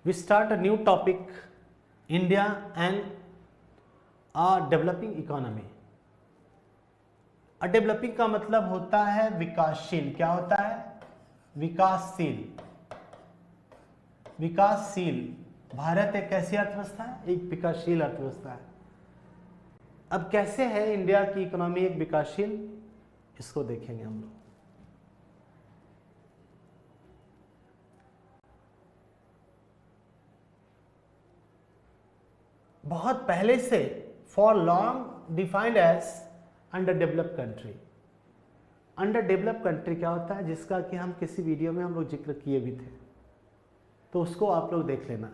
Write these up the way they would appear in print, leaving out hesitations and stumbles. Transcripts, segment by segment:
we start a new topic, India and a developing economy. a developing का मतलब होता है विकासशील. क्या होता है? विकासशील. विकासशील. भारत एक कैसी अर्थव्यवस्था है? एक विकासशील अर्थव्यवस्था है. अब कैसे है इंडिया की इकोनॉमी एक विकासशील, इसको देखेंगे हम लोग. बहुत पहले से for long defined as under developed country. Under developed country क्या होता है, जिसका कि हम किसी वीडियो में हम लोग जिक्र किए भी थे, तो उसको आप लोग देख लेना.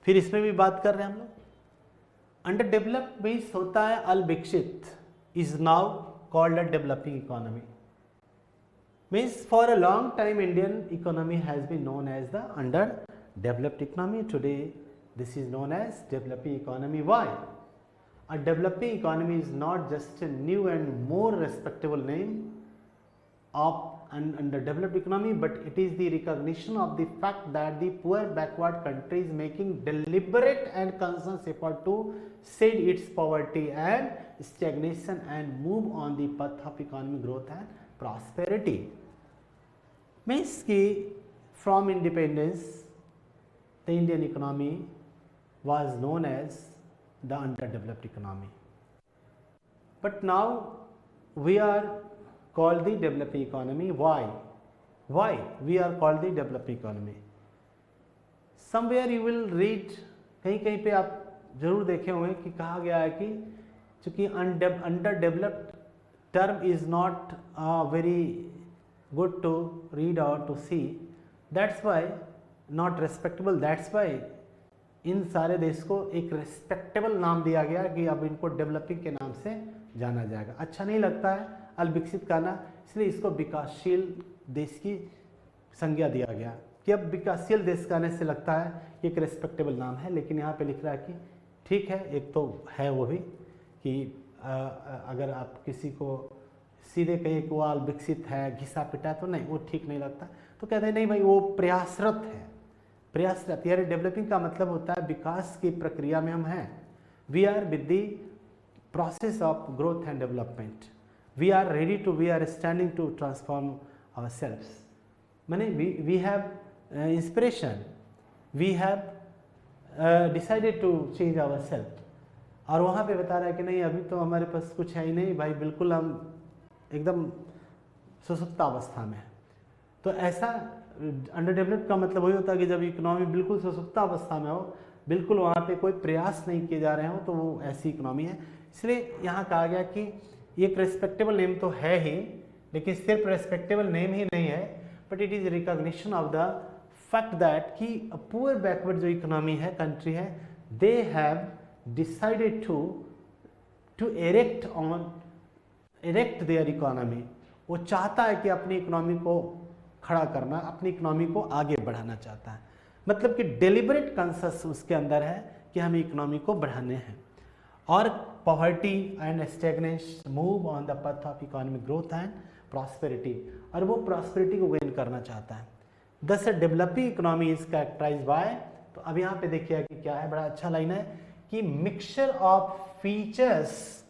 फिर इसमें भी बात कर रहे हैं हम लोग. अंडर डेवलप्ड मीन्स होता है अल्पविकसित, is now called a developing economy. Means for a long time Indian economy has been known as the under developed economy. Today this is known as developing economy. Why? A developing economy is not just a new and more respectable name of an under developed economy, but it is the recognition of the fact that the poor backward country is making deliberate and conscious effort to shed its poverty and stagnation and move on the path of economic growth and prosperity. Means कि from independence the Indian economy was known as the underdeveloped economy, but now we are called the developing economy. Why we are called the developing economy? Somewhere you will read, कहीं कहीं पे आप जरूर देखे होंगे कि कहा गया है कि चूंकि underdeveloped term is not very good to read or to see, that's why not respectable, that's why इन सारे देश को एक रेस्पेक्टेबल नाम दिया गया कि अब इनको डेवलपिंग के नाम से जाना जाएगा. अच्छा नहीं लगता है अल्पविकसित कहना, इसलिए इसको विकासशील देश की संज्ञा दिया गया कि अब विकासशील देश कहने से लगता है कि एक रेस्पेक्टेबल नाम है. लेकिन यहाँ पे लिख रहा है कि ठीक है, एक तो है वो भी कि अगर आप किसी को सीधे कहें कि वो अल्पविकसित है, घिसा पिटा, तो नहीं, वो ठीक नहीं लगता. तो कहते हैं नहीं भाई, वो प्रयासरत है. प्रयासरत यानी डेवलपिंग का मतलब होता है विकास की प्रक्रिया में हम हैं. We are with the process of growth and development. We are ready to, we are standing to transform ourselves. माने we have inspiration, we have decided to change our self. और वहाँ पे बता रहा है कि नहीं, अभी तो हमारे पास कुछ है ही नहीं भाई, बिल्कुल हम एकदम सुसुप्त अवस्था में है. तो ऐसा अंडर डेवलप्ड का मतलब वही होता है कि जब इकोनॉमी बिल्कुल सुसुप्त अवस्था में हो, बिल्कुल वहाँ पे कोई प्रयास नहीं किए जा रहे हो, तो वो ऐसी इकोनॉमी है. इसलिए यहाँ कहा गया कि एक रेस्पेक्टेबल नेम तो है ही, लेकिन सिर्फ रेस्पेक्टेबल नेम ही नहीं है, but it is recognition of the fact that कि पुअर बैकवर्ड जो इकोनॉमी है, कंट्री है, they have decided to erect their economy. वो चाहता है कि अपनी इकोनॉमी को खड़ा करना, अपनी इकोनॉमी को आगे बढ़ाना चाहता है. मतलब कि डेलिबरेट कॉन्शस उसके अंदर है कि हमें इकोनॉमी को बढ़ाने हैं. और poverty and stagnation move on the path of economic growth and prosperity, और वो प्रॉस्पेरिटी को गेन करना चाहता है. दस developing economy is characterised by, तो अब यहाँ पे देखिए कि क्या है, बड़ा अच्छा लाइन है कि mixture of features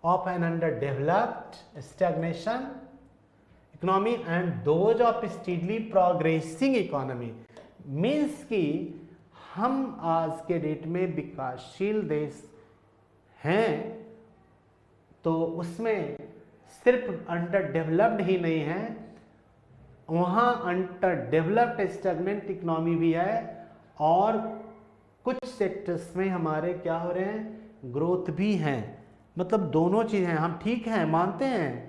of an under developed stagnation economy and those of steadily progressing economy. Means कि हम आज के डेट में विकासशील देश हैं, तो उसमें सिर्फ अंडर डेवलप्ड ही नहीं है, वहाँ अंडर डेवलप्ड स्टैग्नेंट इकोनॉमी भी है, और कुछ सेक्टर्स में हमारे क्या हो रहे हैं, ग्रोथ भी हैं. मतलब दोनों चीज़ें. हम ठीक हैं, मानते हैं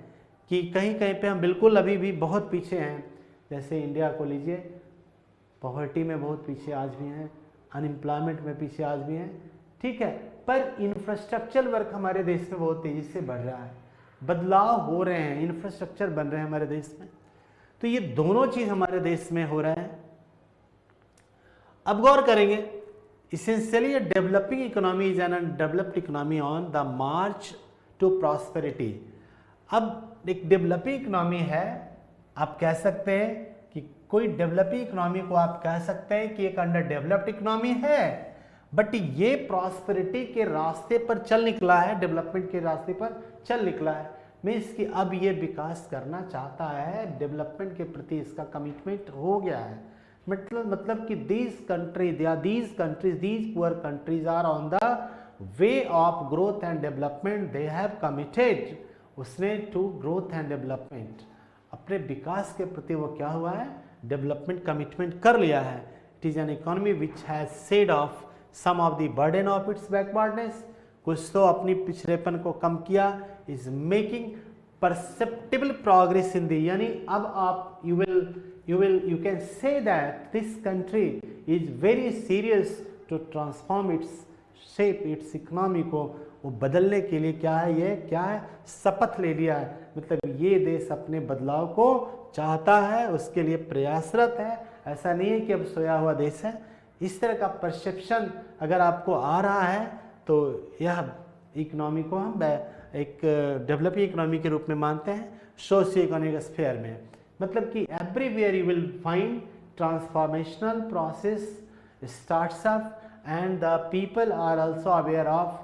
कि कहीं कहीं पे हम बिल्कुल अभी भी बहुत पीछे हैं. जैसे इंडिया को लीजिए, पॉवर्टी में बहुत पीछे आज भी हैं, अनएम्प्लॉयमेंट में पीछे आज भी हैं, ठीक है, पर इंफ्रास्ट्रक्चर वर्क हमारे देश में बहुत तेज़ी से बढ़ रहा है, बदलाव हो रहे हैं, इंफ्रास्ट्रक्चर बन रहे हैं हमारे देश में. तो ये दोनों चीज़ हमारे देश में हो रहा है. अब गौर करेंगे, essentially developing economy is an undeveloped economy on the March two prosperity. अब एक डेवलपिंग इकोनॉमी है, आप कह सकते हैं कि कोई डेवलपिंग इकोनॉमी को आप कह सकते हैं कि एक अंडर डेवलप्ड इकोनॉमी है, बट ये प्रॉस्पेरिटी के रास्ते पर चल निकला है, डेवलपमेंट के रास्ते पर चल निकला है, मीन्स कि अब ये विकास करना चाहता है, डेवलपमेंट के प्रति इसका कमिटमेंट हो गया है। मतलब कि these poor countries are on the way of growth and development, they have committed, उसने टू ग्रोथ एंड डेवलपमेंट, अपने विकास के प्रति वो क्या हुआ है, डेवलपमेंट कमिटमेंट कर लिया है। It is an economy which has shed off some of the burden of its backwardness, कुछ तो अपनी पिछड़ेपन को कम किया, is making perceptible progress in the, यानी अब आप you can say that this country is very serious to transform its shape, its economy को वो बदलने के लिए क्या है, ये क्या है, शपथ ले लिया है। मतलब ये देश अपने बदलाव को चाहता है, उसके लिए प्रयासरत है, ऐसा नहीं है कि अब सोया हुआ देश है। इस तरह का परसेप्शन अगर आपको आ रहा है तो यह इकोनॉमी को हम एक डेवलपिंग इकोनॉमी के रूप में मानते हैं सोशियो इकोनॉमिक स्फीयर में। मतलब कि everywhere you will find transformational process starts up and the people are also aware of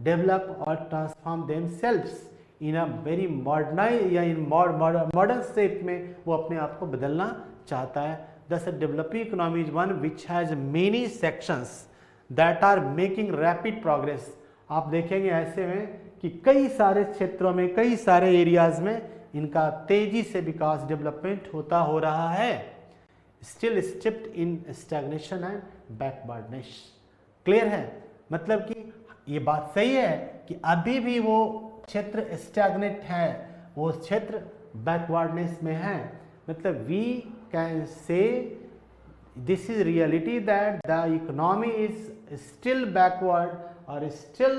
develop और transform themselves in a very modernize या इन मॉडर्न स्टेप में वो अपने आप को बदलना चाहता है। दस developing economy is one which has many sections that are making rapid progress. आप देखेंगे ऐसे में कि कई सारे क्षेत्रों में, कई सारे एरियाज में इनका तेजी से विकास, डेवलपमेंट होता हो रहा है। Still stepped in stagnation and backwardness. Clear है? मतलब कि ये बात सही है कि अभी भी वो क्षेत्र स्टैग्नेट है, वो क्षेत्र बैकवर्डनेस में है। मतलब we can say this is reality that the economy is still backward or still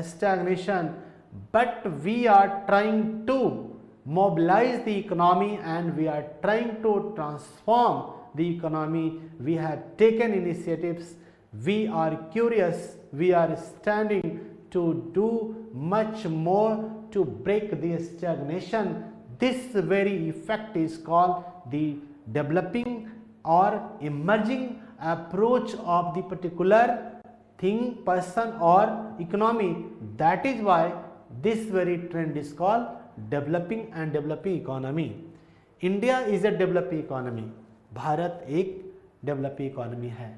stagnation, but we are trying to mobilize the economy and we are trying to transform the economy. We have taken initiatives, we are curious, we are standing to do much more to break the stagnation. This very effect is called the developing or emerging approach of the particular thing, person or economy. That is why this very trend is called developing and developing economy. India is a developing economy. Bharat एक developing economy है.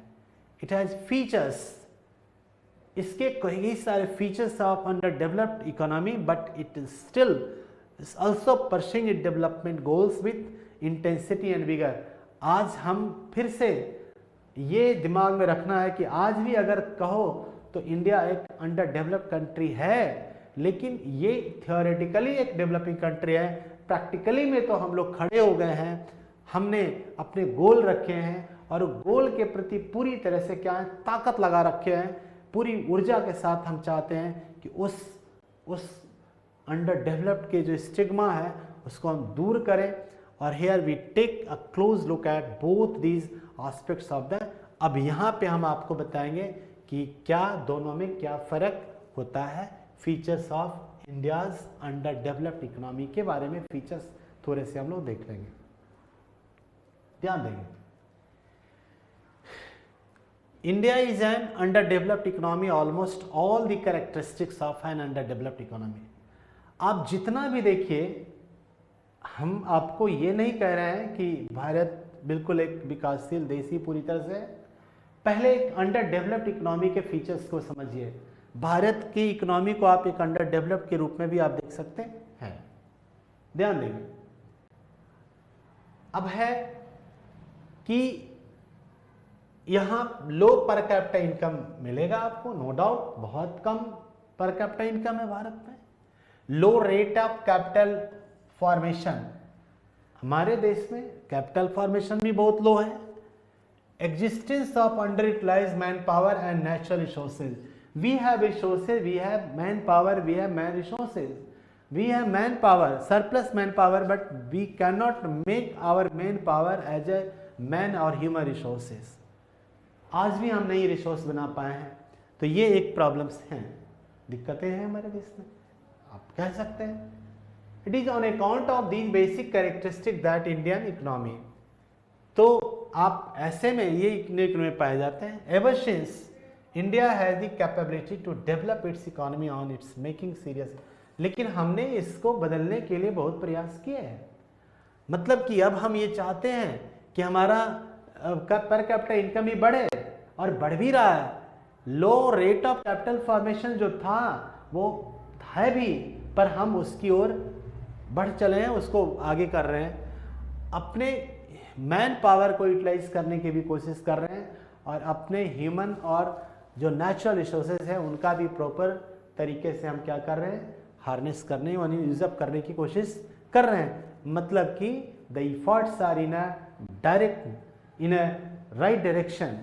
It has features. इसके कई सारे features of underdeveloped economy, but it is still is also pursuing its development goals with intensity and vigor. आज हम फिर से ये दिमाग में रखना है कि आज भी अगर कहो तो इंडिया एक अंडर डेवलप्ड कंट्री है, लेकिन ये थियोरेटिकली एक डेवलपिंग कंट्री है। प्रैक्टिकली में तो हम लोग खड़े हो गए हैं, हमने अपने गोल रखे हैं और गोल के प्रति पूरी तरह से क्या है, ताकत लगा रखे हैं, पूरी ऊर्जा के साथ हम चाहते हैं कि उस अंडर डेवलप्ड के जो स्टिग्मा है उसको हम दूर करें। और here we take a close look at both these aspects of the. अब यहाँ पे हम आपको बताएंगे कि क्या दोनों में क्या फर्क होता है। Features of India's under developed economy के बारे में फीचर्स थोड़े से हम लोग देख लेंगे, ध्यान देंगे। India is an under developed economy, almost all the characteristics of an under developed economy. आप जितना भी देखिए, हम आपको ये नहीं कह रहे हैं कि भारत बिल्कुल एक विकासशील देश ही पूरी तरह से। पहले एक अंडर डेवलप्ड इकोनॉमी के फीचर्स को समझिए। भारत की इकोनॉमी को आप एक अंडर डेवलप्ड के रूप में भी आप देख सकते हैं, ध्यान देंगे। अब है कि यहाँ लो पर कैपिटा इनकम मिलेगा आपको, नो डाउट, बहुत कम पर कैपिटा इनकम है भारत में। Low rate of capital formation, हमारे देश में कैपिटल फॉर्मेशन भी बहुत लो है। Existence of under utilise man power and natural resources, we have resources, we have man power, we have man resources, we have man power, surplus man power, but we can not make our man power as a man और human resources. आज भी हम नई resource बना पाए हैं, तो ये एक प्रॉब्लम्स हैं, दिक्कतें हैं हमारे देश में, आप कह सकते हैं। It is on account of these basic characteristics that Indian economy तो आप ऐसे में ये इकोनॉमी में पाए जाते हैं। Ever since India has the capability to develop its economy on its making serious, लेकिन हमने इसको बदलने के लिए बहुत प्रयास किए हैं। मतलब कि अब हम ये चाहते हैं कि हमारा पर कैपिटा इनकम ही बढ़े, और बढ़ भी रहा है। लो रेट ऑफ कैपिटल फॉर्मेशन जो था वो है भी, पर हम उसकी ओर बढ़ चले हैं, उसको आगे कर रहे हैं, अपने मैन पावर को यूटिलाइज करने की भी कोशिश कर रहे हैं, और अपने ह्यूमन और जो नेचुरल रिसोर्सेज है उनका भी प्रॉपर तरीके से हम क्या कर रहे हैं, हार्नेस करने यानी यूजअप करने की कोशिश कर रहे हैं। मतलब कि the efforts are in a right direction,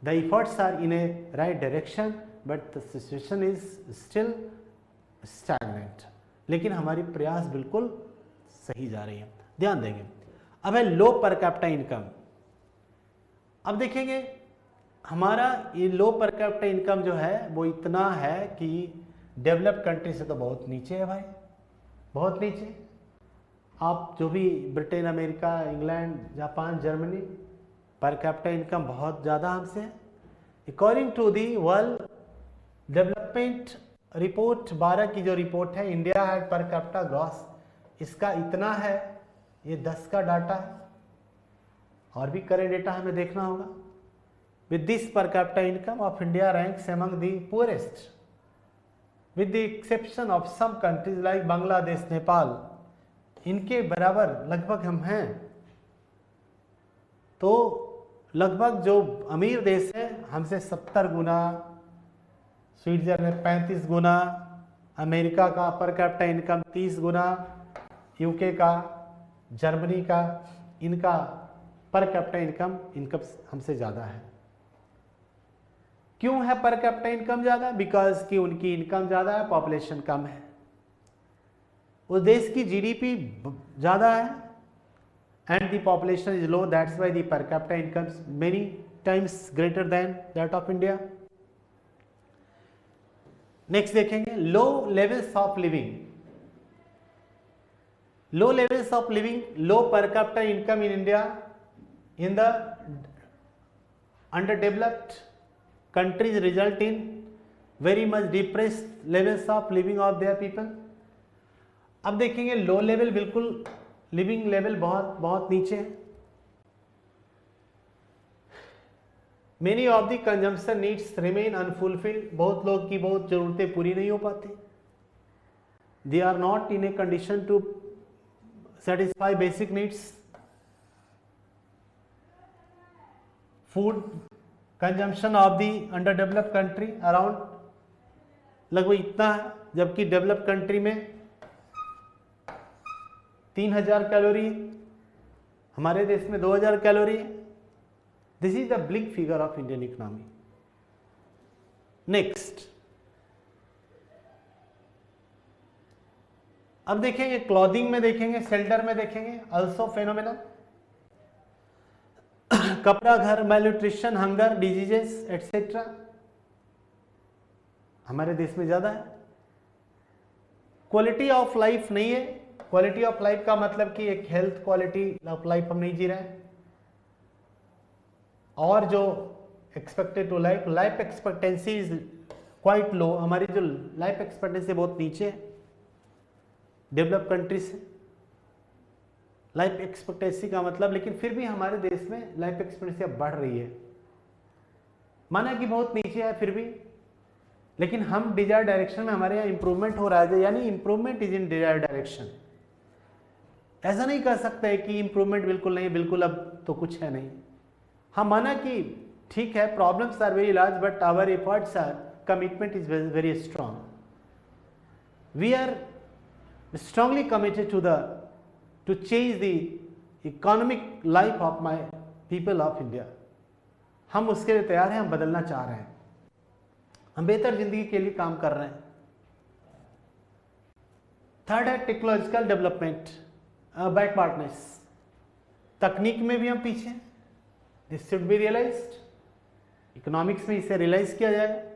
the efforts are in a right direction, but the situation is still stagnant. लेकिन हमारी प्रयास बिल्कुल सही जा रही है, ध्यान देंगे। अब है लो पर कैपिटा इनकम। अब देखेंगे हमारा ये लो पर कैपिटा इनकम जो है वो इतना है कि डेवलप्ड कंट्री से तो बहुत नीचे है भाई, बहुत नीचे। आप जो भी Britain, America, England, Japan, Germany, per capita income बहुत ज़्यादा हमसे है। According to the world development report 12 की जो रिपोर्ट है, India had per capita gross, इसका इतना है, ये 10 का डाटा है, और भी करेंट डेटा हमें देखना होगा। With this per capita income of India ranks among the poorest with the exception of some countries like Bangladesh, Nepal, इनके बराबर लगभग हम हैं। तो लगभग जो अमीर देश है हमसे 70 गुना, स्विट्जरलैंड 35 गुना, अमेरिका का पर कैपिटा इनकम 30 गुना, यूके का, जर्मनी का, इनका पर कैपिटा इनकम हमसे ज़्यादा है। क्यों है पर कैपिटा इनकम ज़्यादा? बिकॉज कि उनकी इनकम ज़्यादा है, पॉपुलेशन कम है। उस देश की जीडीपी ज़्यादा है and the population is low, that's why the per capita income many times greater than that of India. Next देखेंगे low levels of living. Low levels of living, low per capita income in India in the underdeveloped countries result in very much depressed levels of living of their people। अब देखेंगे low level, बिल्कुल living level बहुत बहुत नीचे है। Many of the consumption needs remain unfulfilled, बहुत लोग की बहुत जरूरतें पूरी नहीं हो पाती। They are not in a condition to satisfy basic needs. Food consumption of the under developed country around लगभग इतना है, जबकि डेवलप्ड कंट्री में 3000 कैलोरी है, हमारे देश में 2000 कैलोरी है। This is the big figure of Indian economy. Next अब देखेंगे क्लॉथिंग में, देखेंगे शेल्टर में, देखेंगे ऑल्सो फेनोमेना, कपड़ा घर, मैल्यूट्रिशन, हंगर, डिजीजेस एटसेट्रा हमारे देश में ज्यादा है। क्वालिटी ऑफ लाइफ नहीं है। क्वालिटी ऑफ लाइफ का मतलब कि एक हेल्थ क्वालिटी ऑफ लाइफ हम नहीं जी रहे हैं, और जो expected to life, life expectancy is quite low. हमारी जो लाइफ एक्सपेक्टेंसी बहुत नीचे है डेवलप कंट्री से। लाइफ एक्सपेक्टेंसी का मतलब, लेकिन फिर भी हमारे देश में लाइफ एक्सपेक्टेंसी अब बढ़ रही है, माना कि बहुत नीचे है फिर भी, लेकिन हम डिजायर डायरेक्शन में, हमारे यहाँ इंप्रूवमेंट हो रहा है, यानी improvement is in desire direction. ऐसा नहीं कह सकते कि इंप्रूवमेंट बिल्कुल नहीं, बिल्कुल अब तो कुछ है नहीं। हाँ, माना कि ठीक है, problems are very large but our efforts are, commitment is very strong. We are strongly committed to change the economic life of my people of India। हम उसके लिए तैयार हैं, हम बदलना चाह रहे हैं, हम बेहतर जिंदगी के लिए काम कर रहे हैं। थर्ड है टेक्नोलॉजिकल डेवलपमेंट, बैकवर्डनेस। तकनीक में भी हम पीछे हैं, this should be realised. Economics में इसे रियलाइज किया जाए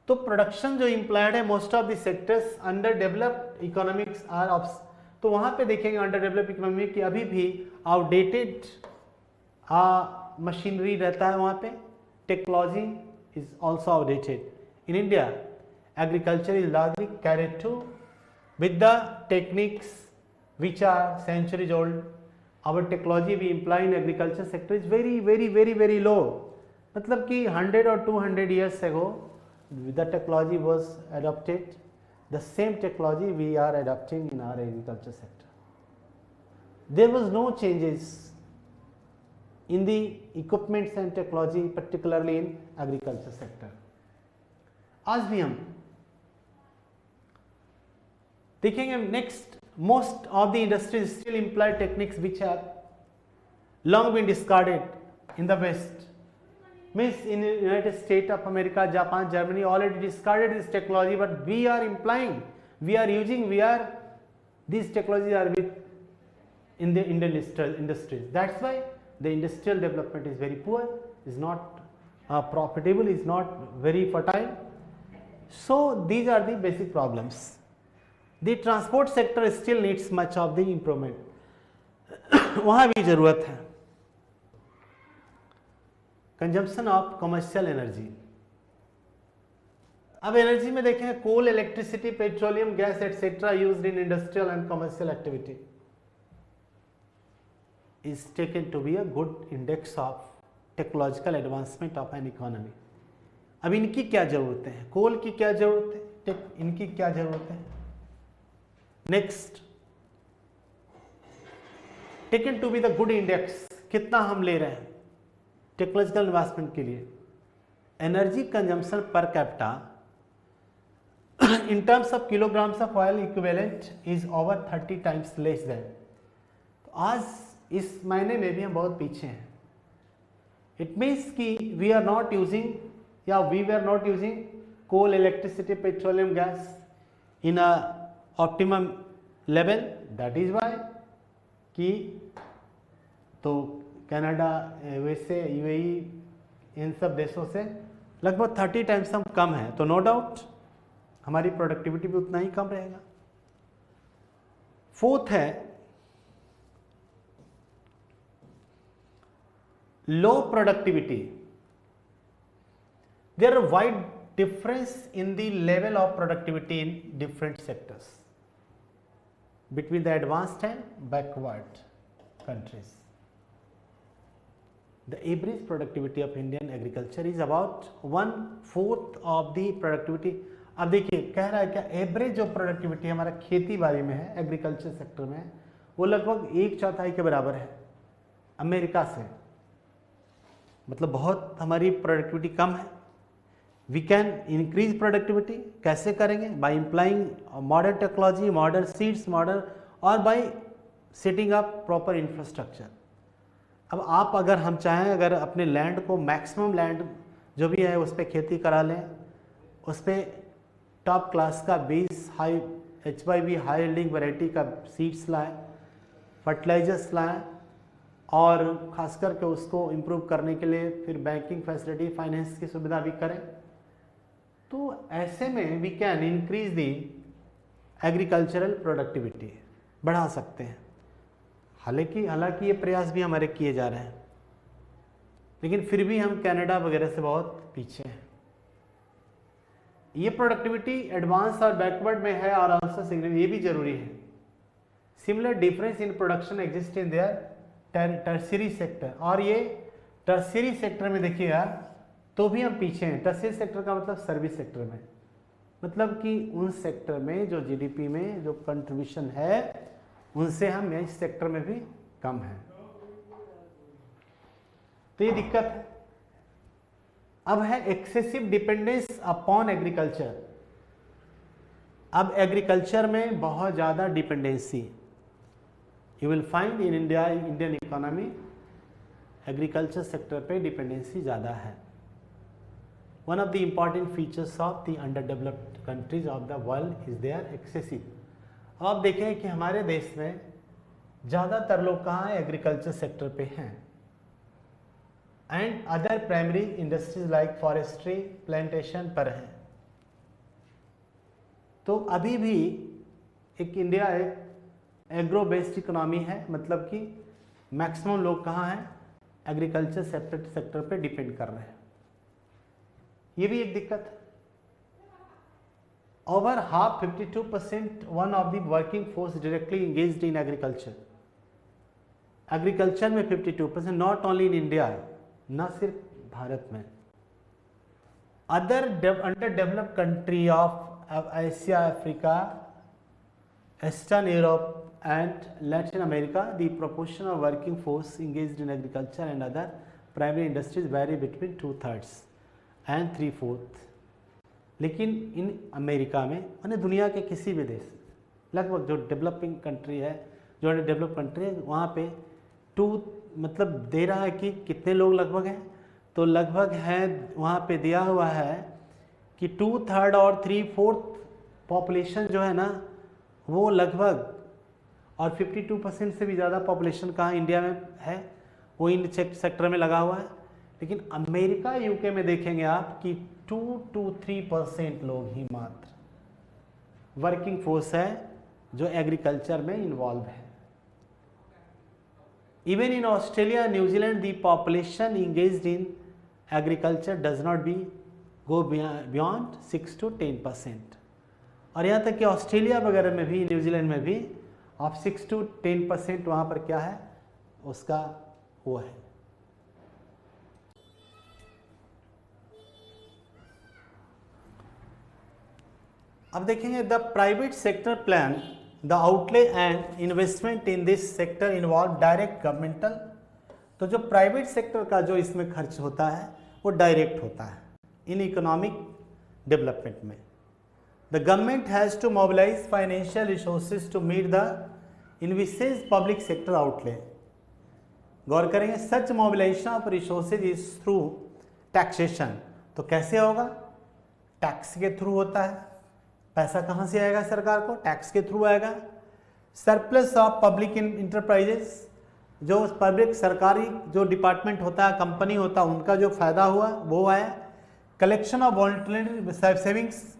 तो प्रोडक्शन जो इम्प्लॉयड है, most of the sectors under developed economics are of, तो वहाँ पे देखेंगे अंडर डेवलप इकोनॉमी की अभी भी आउटडेटेड मशीनरी रहता है वहाँ पे, technology is also outdated. In India agriculture is largely carried to with the techniques which are centuries old. Our technology we employ in agriculture sector is very low. मतलब कि 100 or 200 years ago the technology was adopted, the same technology we are adopting in our agriculture sector. There was no changes in the equipments and technology, particularly in agriculture sector. आज भी हम देखेंगे next, most of the industries still employ techniques which have long been discarded in the West. Means in United State of America, Japan, Germany already discarded this technology, but we are implying, we are using, we are this technology are with in the Indian industries. That's why the industrial development is very poor, is not profitable, is not very fertile. So these are the basic problems. The transport sector still needs much of the improvement. वहाँ भी जरूरत है. Consumption of commercial energy. अब energy में देखें coal, electricity, petroleum, gas etcetera used in industrial and commercial activity is taken to be a good index of technological advancement of an economy. अब इनकी क्या जरूरतें हैं, कोल की क्या जरूरत है, इनकी क्या जरूरत है. Next, taken to be the good index, कितना हम ले रहे हैं टेक्नोलॉजिकल इन्वेस्टमेंट के लिए. Energy consumption per capita in terms of kilograms of oil equivalent is over 30 times less than. तो आज इस महीने में भी हम बहुत पीछे हैं. इट मीन्स कि वी आर नॉट यूजिंग या we were not using coal, electricity, petroleum, gas in a optimum level. That is why कि तो कनाडा, यूएसए, यूएई, इन सब देशों से लगभग 30 टाइम्स हम कम हैं. तो नो डाउट हमारी प्रोडक्टिविटी भी उतना ही कम रहेगा. फोर्थ है low productivity. There are wide difference in the level of productivity in different sectors between the advanced and backward countries. The average productivity of Indian agriculture is about 1/4 of the productivity. अब देखिए कह रहा है क्या, average जो productivity हमारा खेती बाड़ी में है, एग्रीकल्चर सेक्टर में, वो लगभग 1/4 के बराबर है अमेरिका से. मतलब बहुत हमारी प्रोडक्टिविटी कम है. We can increase productivity. कैसे करेंगे? By employing modern technology, modern seeds, modern, और by setting up proper infrastructure. अब आप अगर हम चाहें, अगर अपने लैंड को मैक्सिमम लैंड जो भी है उस पर खेती करा लें, उस पर टॉप क्लास का बीज, high HYV high yielding variety का सीड्स लाएं, फर्टिलाइजर्स लाएं, और ख़ास करके उसको इम्प्रूव करने के लिए फिर बैंकिंग फैसिलिटी, फाइनेंस की सुविधा भी करें. तो ऐसे में we can increase the agricultural productivity, बढ़ा सकते हैं. हालांकि ये प्रयास भी हमारे किए जा रहे हैं, लेकिन फिर भी हम कनाडा वगैरह से बहुत पीछे हैं. ये प्रोडक्टिविटी एडवांस और बैकवर्ड में है और आल्सो सिग्निफिकेंट, ये भी जरूरी है. Similar difference in production exist in their tertiary sector. और ये टर्शियरी सेक्टर में देखिएगा तो भी हम पीछे हैं. टर्शियरी सेक्टर का मतलब सर्विस सेक्टर में, मतलब कि उन सेक्टर में जो जीडीपी में जो कंट्रीब्यूशन है उनसे हम इस सेक्टर में भी कम हैं. तो ये दिक्कत है. अब है एक्सेसिव डिपेंडेंस अपॉन एग्रीकल्चर. अब एग्रीकल्चर में बहुत ज़्यादा dependency you will find in India. Indian economy agriculture sector पे डिपेंडेंसी ज़्यादा है. One of the important features of the under developed countries of the world is there excessive. अब आप देखें कि हमारे देश में ज़्यादातर लोग कहाँ हैं, एग्रीकल्चर सेक्टर पे हैं, and other primary industries like forestry, plantation पर हैं. तो अभी भी एक इंडिया एक एग्रो बेस्ड इकोनॉमी है, मतलब कि मैक्सिमम लोग कहाँ हैं, एग्रीकल्चर सेक्टर पे डिपेंड कर रहे हैं। ये भी एक दिक्कत है। Over half 52% one of the working force directly engaged in agriculture. Agriculture में 52%, नॉट ओनली इन इंडिया, न सिर्फ भारत में। Other under developed country of Asia, Africa, eastern Europe and Latin America, the proportion of working force engaged in agriculture and other primary industries vary between 2/3 and 3/4। लेकिन in America में, यानी दुनिया के किसी भी देश, लगभग जो डेवलपिंग कंट्री है, जो डेवलप कंट्री है, वहाँ पे मतलब दे रहा है कि कितने लोग लगभग हैं, तो लगभग है वहाँ पे दिया हुआ है कि 2/3 और 3/4 पॉपुलेशन जो है ना, वो लगभग, और 52% से भी ज़्यादा पॉपुलेशन कहाँ इंडिया में है, वो इन सेक्टर में लगा हुआ है। लेकिन अमेरिका, यूके में देखेंगे आप कि 2 to 3% लोग ही मात्र वर्किंग फोर्स है जो एग्रीकल्चर में इन्वॉल्व है। Even in Australia, New Zealand, the population engaged in agriculture does not be go beyond 6 to 10%। और यहाँ तक कि ऑस्ट्रेलिया वगैरह में भी, न्यूजीलैंड में भी आप 6 to 10% वहाँ पर क्या है, उसका वो है। अब देखेंगे the private sector plan the outlay and investment in this sector involve direct governmental. तो जो प्राइवेट सेक्टर का जो इसमें खर्च होता है वो डायरेक्ट होता है इन इकोनॉमिक डेवलपमेंट में। The government has to mobilize financial resources to meet the envisaged public sector outlay। गौर करेंगे, such mobilization of resources is through taxation। तो कैसे होगा, टैक्स के थ्रू होता है। पैसा कहाँ से आएगा सरकार को, टैक्स के थ्रू आएगा। सरप्लस ऑफ पब्लिक इंटरप्राइजेस, जो पब्लिक सरकारी जो डिपार्टमेंट होता है, कंपनी होता है, उनका जो फायदा हुआ वो आया। कलेक्शन ऑफ वॉलंटरी सेविंग्स,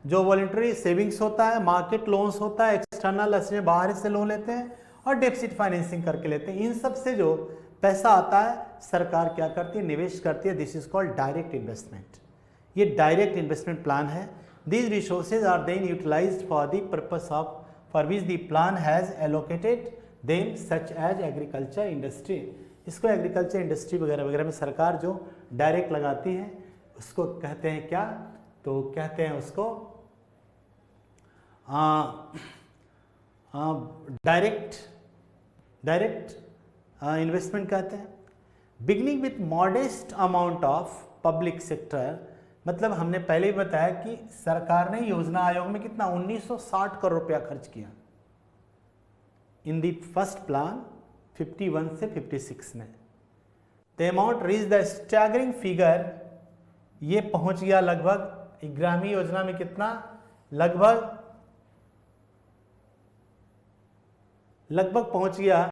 जो वॉलंटरी सेविंग्स होता है, मार्केट लोन्स होता है, एक्सटर्नल असले बाहर से लोन लेते हैं और डेफिसिट फाइनेंसिंग करके लेते हैं। इन सब से जो पैसा आता है सरकार क्या करती है, निवेश करती है। This is called direct investment. ये डायरेक्ट इन्वेस्टमेंट प्लान है। These resources are then utilised for the purpose of for which the plan has allocated them such as agriculture industry. इसको एग्रीकल्चर इंडस्ट्री वगैरह वगैरह में सरकार जो डायरेक्ट लगाती है उसको कहते हैं क्या, तो कहते हैं उसको डायरेक्ट इन्वेस्टमेंट कहते हैं। Beginning with modest amount of public sector, मतलब हमने पहले ही बताया कि सरकार ने योजना आयोग में कितना 1960 करोड़ रुपया खर्च किया इन दी फर्स्ट प्लान 51 से 56 में। The amount reach the staggering figure, ये पहुंच गया लगभग 11वीं योजना में कितना, लगभग पहुंच गया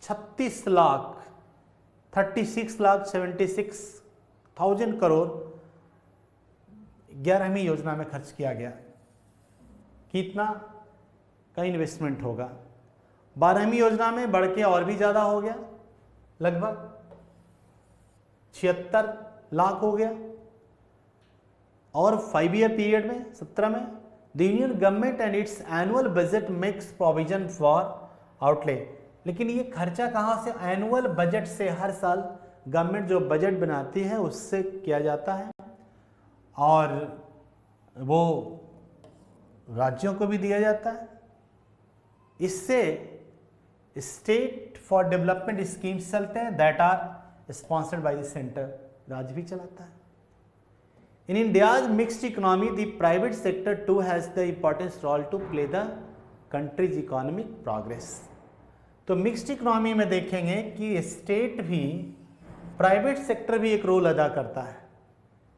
36,76,000 करोड़ 11वीं योजना में खर्च किया गया। कितना का इन्वेस्टमेंट होगा। 12वीं योजना में बढ़ के और भी ज़्यादा हो गया, लगभग 76 लाख हो गया। और 5 ईयर पीरियड में 17 में the union government and it's annual budget makes provision for outlay. लेकिन ये खर्चा कहाँ से, एनुअल बजट से, हर साल गवर्नमेंट जो बजट बनाती है उससे किया जाता है और वो राज्यों को भी दिया जाता है। इससे स्टेट फॉर डेवलपमेंट स्कीम्स चलते हैं that are sponsored by the centre, राज्य भी चलाता है। In India's mixed economy, the private sector too has the important role to play the country's economic progress। तो मिक्स्ड इकोनॉमी में देखेंगे कि स्टेट भी, प्राइवेट सेक्टर भी एक रोल अदा करता है।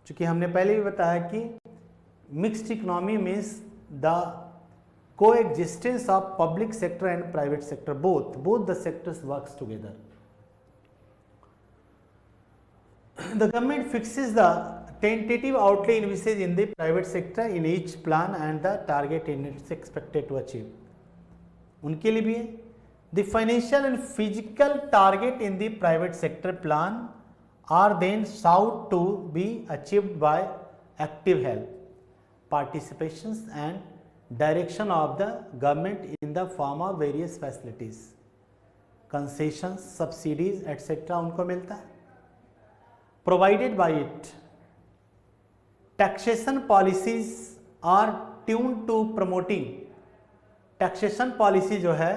चूँकि हमने पहले भी बताया कि mixed economy means the coexistence of public sector and private sector, both the sectors works together। The government fixes the tentative outlay envisaged in the private sector in each plan and the target in it's expected to achieve। उनके लिए भी है। The financial and physical target in the private sector plan are then sought to be achieved by active help, participation and direction of the government in the form of various facilities, concession, subsidies etcetera उनको मिलता है। Provided by it, taxation policies are tune to promoting, taxation policy जो है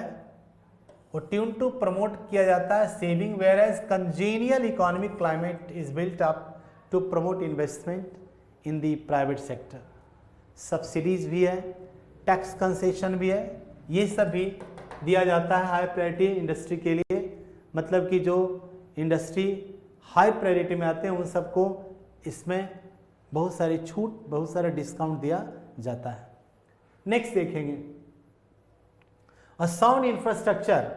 वो tune to promote किया जाता है saving, whereas congenial economic climate is built up to promote investment in the private sector. Subsidies भी है, tax concession भी है, ये सब भी दिया जाता है हाई प्रायोरिटी इंडस्ट्री के लिए। मतलब कि जो इंडस्ट्री हाई प्रायोरिटी में आते हैं उन सबको इसमें बहुत सारी छूट, बहुत सारा डिस्काउंट दिया जाता है। नेक्स्ट देखेंगे, a sound infrastructure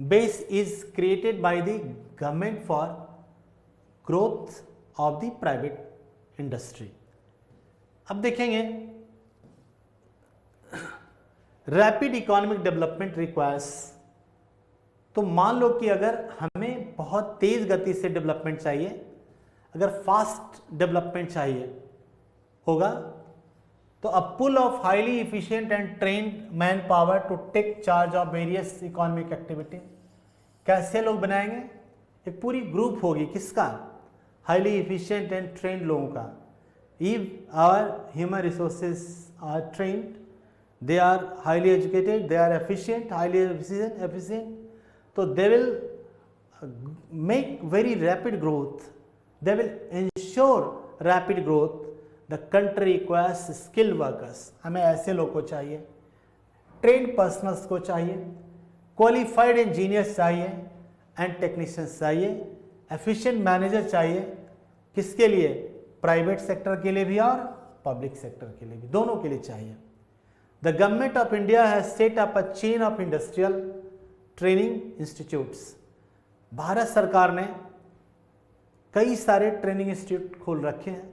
base is created by the government for growth of the private industry. अब देखेंगे, रैपिड इकोनॉमिक डेवलपमेंट रिक्वायर्स, तो मान लो कि अगर हमें बहुत तेज गति से डेवलपमेंट चाहिए, अगर फास्ट डेवलपमेंट चाहिए होगा, तो a pool of highly efficient and trained manpower to take charge of various economic activity. कैसे लोग बनाएंगे? एक पूरी ग्रुप होगी, किसका? हाईली इफिशिएंट एंड ट्रेन्ड लोगों का। If our human resources are trained, they are highly educated, they are efficient, highly efficient, so they will make very rapid growth, they will ensure rapid growth. The country requires skilled workers, हमें ऐसे लोग को चाहिए, trained persons को चाहिए, qualified engineers चाहिए and technicians चाहिए, efficient manager चाहिए। किसके लिए? प्राइवेट सेक्टर के लिए भी और पब्लिक सेक्टर के लिए भी, दोनों के लिए चाहिए। The government of India has set up a chain of industrial training institutes. Bharat सरकार ने कई सारे ट्रेनिंग इंस्टीट्यूट खोल रखे हैं,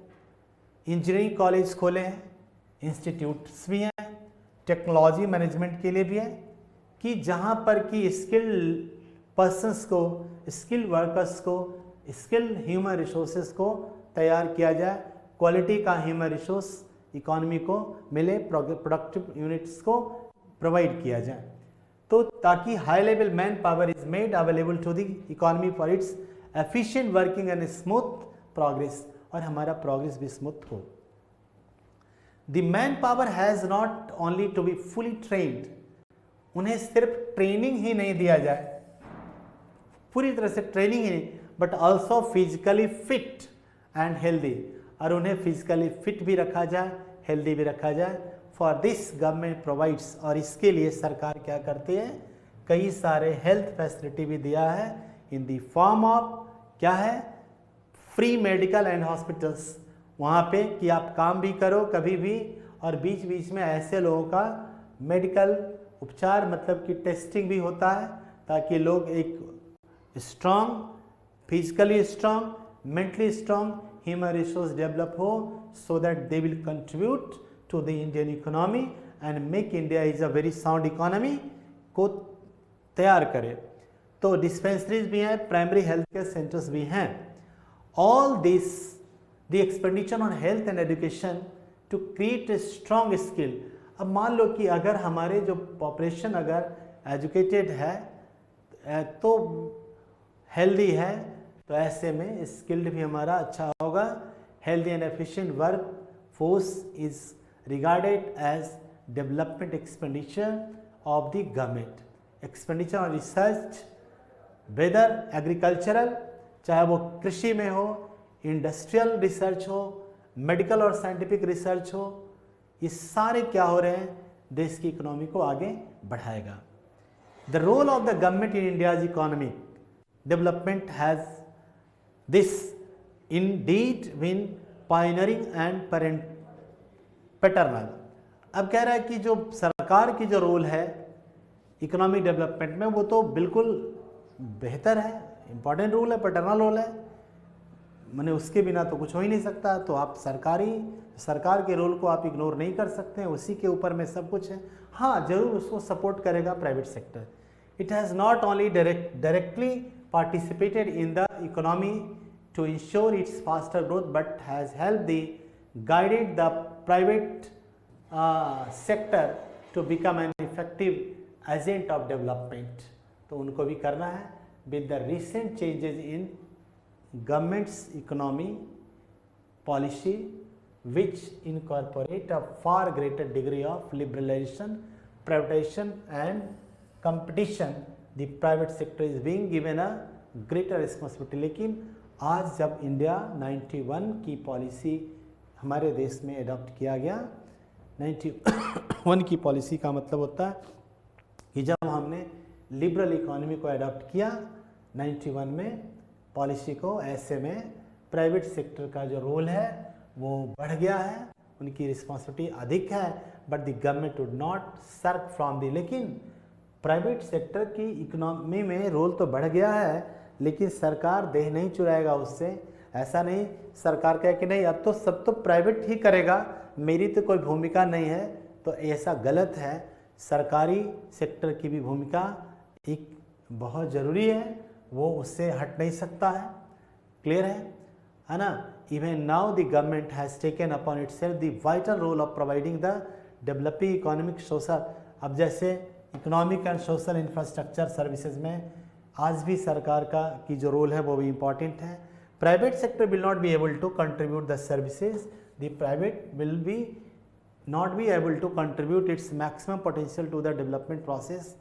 इंजीनियरिंग कॉलेज खोले हैं, इंस्टीट्यूट्स भी हैं, टेक्नोलॉजी मैनेजमेंट के लिए भी है, कि जहाँ पर कि स्किल्ड पर्सन्स को, स्किल्ड वर्कर्स को, स्किल्ड ह्यूमन रिसोर्सेज को तैयार किया जाए, क्वालिटी का ह्यूमन रिसोर्स इकोनॉमी को मिले, प्रोडक्टिव यूनिट्स को प्रोवाइड किया जाए, तो ताकि high level man power is made available to the economy for its efficient working and smooth progress, और हमारा प्रोग्रेस भी स्मूथ हो। The man power has not only to be fully trained, उन्हें सिर्फ ट्रेनिंग ही नहीं दिया जाए, पूरी तरह से ट्रेनिंग ही नहीं, but also physically fit and healthy, और उन्हें फिजिकली फिट भी रखा जाए, हेल्दी भी रखा जाए। फॉर दिस गवर्नमेंट प्रोवाइड्स, और इसके लिए सरकार क्या करती है? कई सारे हेल्थ फैसिलिटी भी दिया है इन दी फॉर्म ऑफ, क्या है? फ्री मेडिकल एंड हॉस्पिटल्स, वहाँ पे कि आप काम भी करो कभी भी, और बीच बीच में ऐसे लोगों का मेडिकल उपचार, मतलब कि टेस्टिंग भी होता है, ताकि लोग एक strong, physically strong, mentally strong human resource develop हो, so that they will contribute to the Indian economy and make India is a very sound economy को तैयार करे। तो डिस्पेंसरीज भी हैं, प्राइमरी हेल्थ केयर सेंटर्स भी हैं। All this, the expenditure on health and education to create a strong skill. अब मान लो कि अगर हमारे जो पॉपुलेशन अगर एजुकेटेड है तो हेल्दी है, तो ऐसे में स्किल्ड भी हमारा अच्छा होगा। Healthy and efficient work force is regarded as development expenditure of the government. Expenditure on research, whether agricultural, चाहे वो कृषि में हो, इंडस्ट्रियल रिसर्च हो, मेडिकल और साइंटिफिक रिसर्च हो, ये सारे क्या हो रहे हैं? देश की इकोनॉमी को आगे बढ़ाएगा। The role of the government in India's economic development has this indeed been pioneering and paternal. अब कह रहा है कि जो सरकार की जो रोल है इकोनॉमिक डेवलपमेंट में, वो तो बिल्कुल बेहतर है, इंपॉर्टेंट रोल है, पैटर्नल रोल है, मैंने उसके बिना तो कुछ हो ही नहीं सकता। तो आप सरकार के रोल को आप इग्नोर नहीं कर सकते हैं, उसी के ऊपर में सब कुछ है। हाँ जरूर उसको सपोर्ट करेगा private sector. It has not only directly participated in the economy to ensure its faster growth but has helped guided the private sector to become an effective agent of development. तो उनको भी करना है. with the recent changes in government's economy policy which incorporate a far greater degree of liberalization, privatization and competition, the private sector is being given a greater responsibility. लेकिन आज जब India 91 की policy हमारे देश में अडॉप्ट किया गया, 91 की पॉलिसी का मतलब होता है कि जब हमने लिबरल इकोनॉमी को अडॉप्ट किया 91 में पॉलिसी को, ऐसे में प्राइवेट सेक्टर का जो रोल है वो बढ़ गया है, उनकी रिस्पॉन्सिबिलिटी अधिक है. But the government would not shirk from the. लेकिन प्राइवेट सेक्टर की इकोनॉमी में रोल तो बढ़ गया है लेकिन सरकार देह नहीं चुराएगा उससे. ऐसा नहीं सरकार कहे कि नहीं अब तो सब तो प्राइवेट ही करेगा, मेरी तो कोई भूमिका नहीं है, तो ऐसा गलत है. सरकारी सेक्टर की भी भूमिका एक बहुत ज़रूरी है, वो उससे हट नहीं सकता है. क्लियर है ना. Even now the government has taken upon itself the vital role of providing the developing economic social. अब जैसे economic and social infrastructure services में आज भी सरकार का की जो रोल है वो भी इम्पॉर्टेंट है. Private sector will not be able to contribute the services, the private will be not be able to contribute its maximum potential to the development process.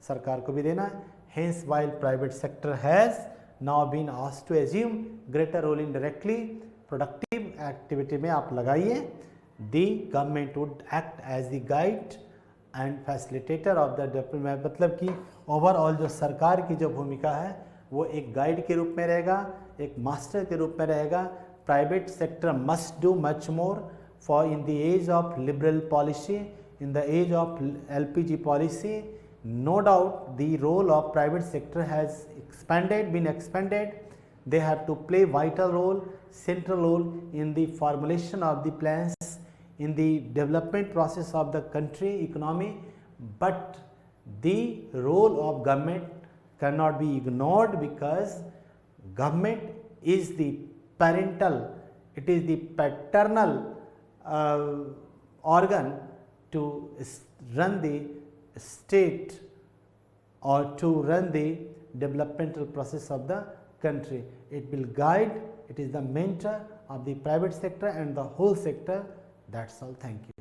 सरकार को भी देना है. Hence while private sector has now been asked to assume greater role in directly productive activity में आप लगाइए. The government would act as the guide and facilitator of the development. मतलब कि ओवरऑल जो सरकार की जो भूमिका है वो एक गाइड के रूप में रहेगा, एक मास्टर के रूप में रहेगा. Private sector must do much more for in the age of liberal policy, in the age of LPG policy. No doubt the role of private sector has been expanded. They have to play vital role, central role in the formulation of the plans, in the development process of the country economy. But the role of government cannot be ignored because government is the parental, it is the paternal organ to run the state or to run the developmental process of the country. It will guide, it is the mentor of the private sector and the whole sector. That's all. Thank you.